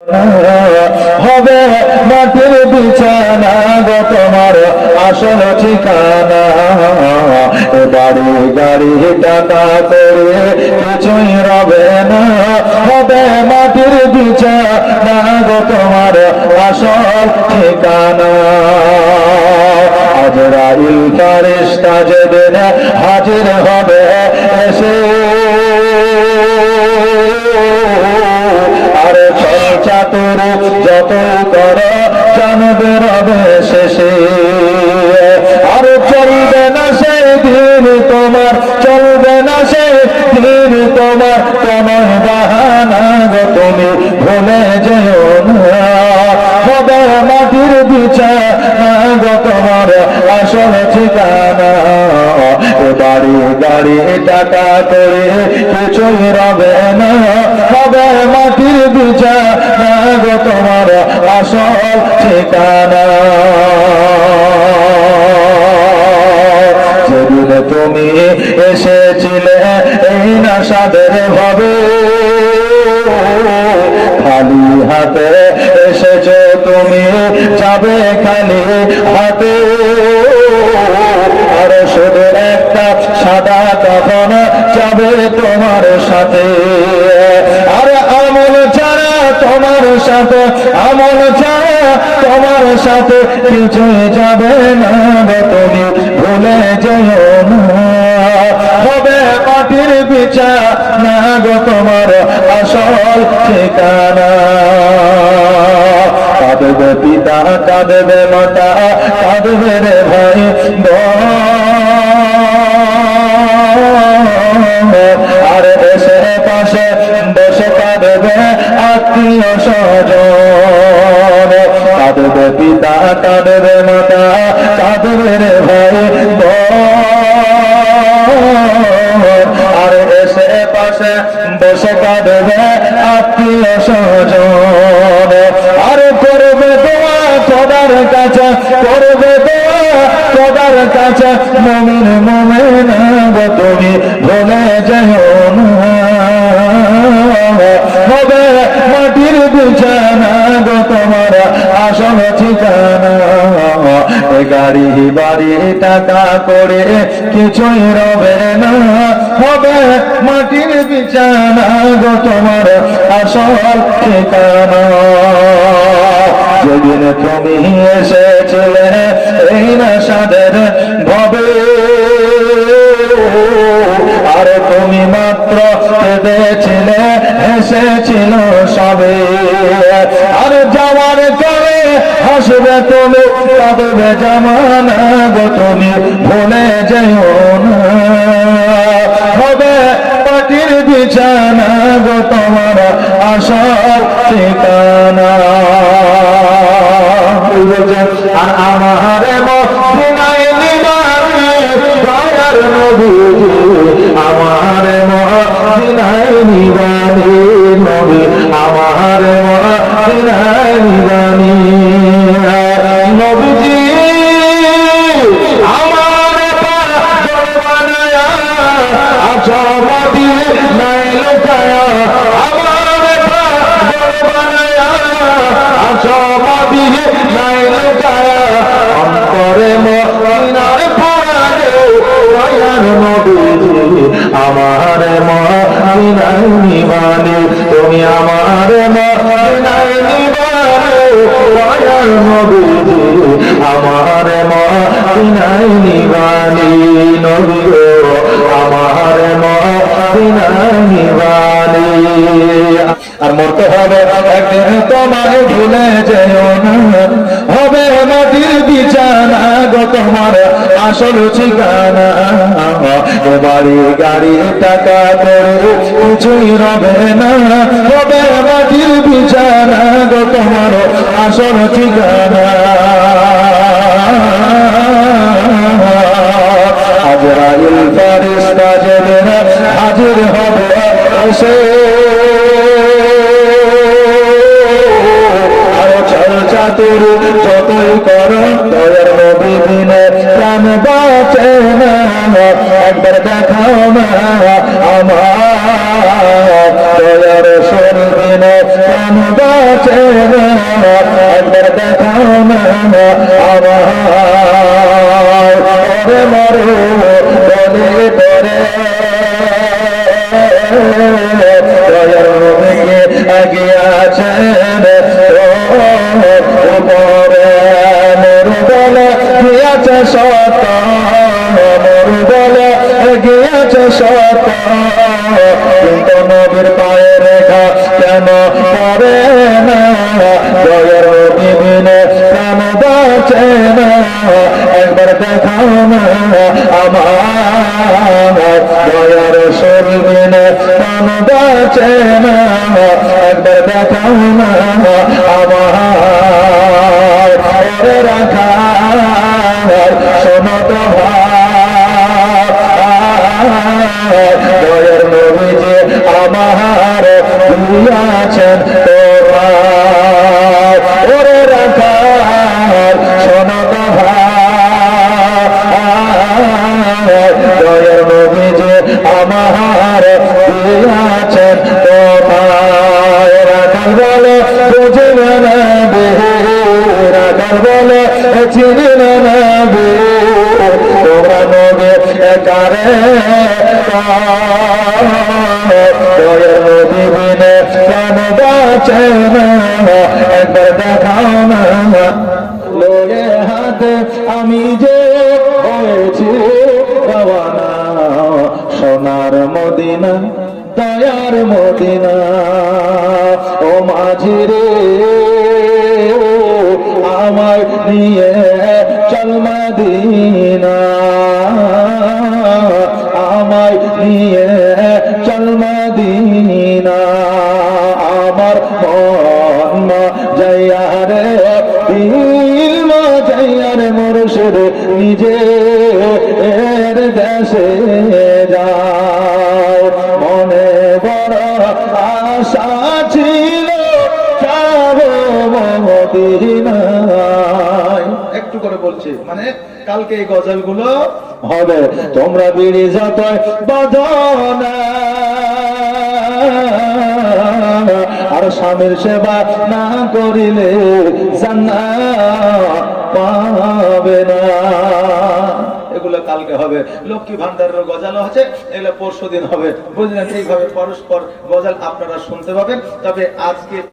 হবে মাটির বিছানা গো তোমার আসল ঠিকানা। বাড়ি গাড়ি টাকা করে কিছুই রবে না, হবে মাটির বিছানা গো তোমার আসল ঠিকানা। আজরাইল ফেরেশতা যেদিন হাজির হবে এসে, আরে চল চাতুর যত কর জানবে রবে শেষে। আরে চলবে না সেই দিন তোমার, চলবে না সেই দিন তোমার, তোমার বাহানা গো তুমি ভুলে যেও না। হবে মাটির বিছানা গো তোমার আসল ঠিকানা। বাড়ি গাড়ি টাকা করে কিছুই রবে না, হবে মাটির বিছানা গো তোমার আসল ঠিকানা। যেদিন তুমি এসেছিলে এই নাসাদের ভাবে, খালি হাতে এসেছো তুমি, যাবে খালি হাতে। আর শুধু একটা সাদা কাফন যাবে তোমার সাথে। আর আমল ছাড়া তোমার সাথে, আমল ছাড়া তোমার সাথে কিছুই যাবে না তুমি ভুলে যেও না। হবে মাটির বিছানা গো তোমার আসল ঠিকানা। কাঁদবে পিতা, কাঁদবে মাতা, কাঁদবে রে ভাই আর দেশে পাশে বসে কাঁদবে আত্মীয় স্বজন। কাঁদবে পিতা, কাঁদবে মাতা, কাঁদবে রে ভাই আর দেশে পাশে বসে কাঁদবে আত্মীয় স্বজন। আর করবে দোয়া খোদার কাছে, করবে দোয়া খোদার কাছে, মুমিন মুমিনা গো তুমি ভুলে যেও না। হবে মাটির বিছানা গো তোমার আসল ঠিকানা। গাড়ি বাড়ি টাকা করে কিছুই রবে না, হবে মাটির বিছানা গো তোমার আসল ঠিকানা। যেদিন তুমি এসেছিলে এই নাসাদের ভাবে, আর তুমি মাত্র কেঁদেছিলে হেসেছিল সবে। আর যাওয়ার পরে হাসবে তুমি, কাঁদবে জামানা গো তুমি ভুলে যেও না। হবে মাটির বিছানা গো তোমার আসল ঠিকানা। আর আমার মদিনায় নিবারে দয়ার নবীজি, আমার মদিনায় নিবারে নবী, আমার মদিনায় নিবারে নবীজি। আমার পাগল বানায়া আছো মদিনায় লুকায়া, আমার পাগল বানায়া আছো মদিনায় লুকায়া। অন্তরে মদিনার পরাগে দয়ার নবীজি, আমার মদিনায় নিবারে তুমি, আমার মদিনায় নিবারে দয়ার নবীজি, আমার মদিনায় নিবারে নবী গো, আমার মদিনায় নিবারে। আর মরতে হবে একদিন তোমায় ভুলে যেও না, হবে মাটির বিছানা গো তোমার আসল ঠিকানা। বাড়ি গাড়ি টাকা করে কিছুই রবে না, হবে মাটির বিছানা গো তোমার আসল ঠিকানা। আজরাইল ফেরেশতা যেদিন হাজির হবে এসে, চাতুর যতই করো দয়ার নবী বিনে প্রাণ বাঁচে না। একবার দেখাও না আমার দয়ার রাসূল বিনে প্রাণ বাঁচে না একবার দেখাও না আমায় ওরে মরু বলে করে দয়ার নবীকে আগিয়াছেন উপরে মরু বলে গিয়াছে সত মরু বলে গিয়াছে সত কিন্তু নবীর পায়ে রেখা কেন পড়ে না দয়ার নবী বিনে প্রাণ বাঁচে না একবার দেখাও না আমার দয়ার রাসূল বিনে প্রাণ বাঁচে না একবার দেখাও না আমার ওরে রাখাল শোনো তো ভাই দয়ার নবী যে আমার দিয়াছেন তোমার ওরে রাখাল শোনো তো ভাই দয়ার নবী যে আমার দিয়াছেন তোমার রাখাল বলে বুঝবে না বে রাখাল বলে চিনবে না বে তোমরা নবী কারে দয়ার নবী বিনে প্রাণ বাঁচে না একবার দেখাও না লোয়ে হাতে আমি যে হয়েছি রওয়ানা সোনার মদিনা দয়ার মদিনা ও মাঝি রে আমায় নিয়ে চল মদিনা আমায় নিয়ে চল মদিনা আমার মন যাইয়া রে দিল যাইয়া রে মুর্শিদ নিজে এর দেশে যাও মনে বড় আশা ছিল যাবো মদিনায় একটু করে বলছি মানে কালকে এই গজলগুলো হবে তোমরা বিড়ি যতই বাঁধনা আর স্বামীর সেবা না করিলে জান্নাত পাবে না এগুলো কালকে হবে লক্ষ্মী ভান্ডারের গজল আছে এগুলো পরশুদিন হবে বুঝলেন এইভাবে পরস্পর গজল আপনারা শুনতে পাবেন তবে আজকে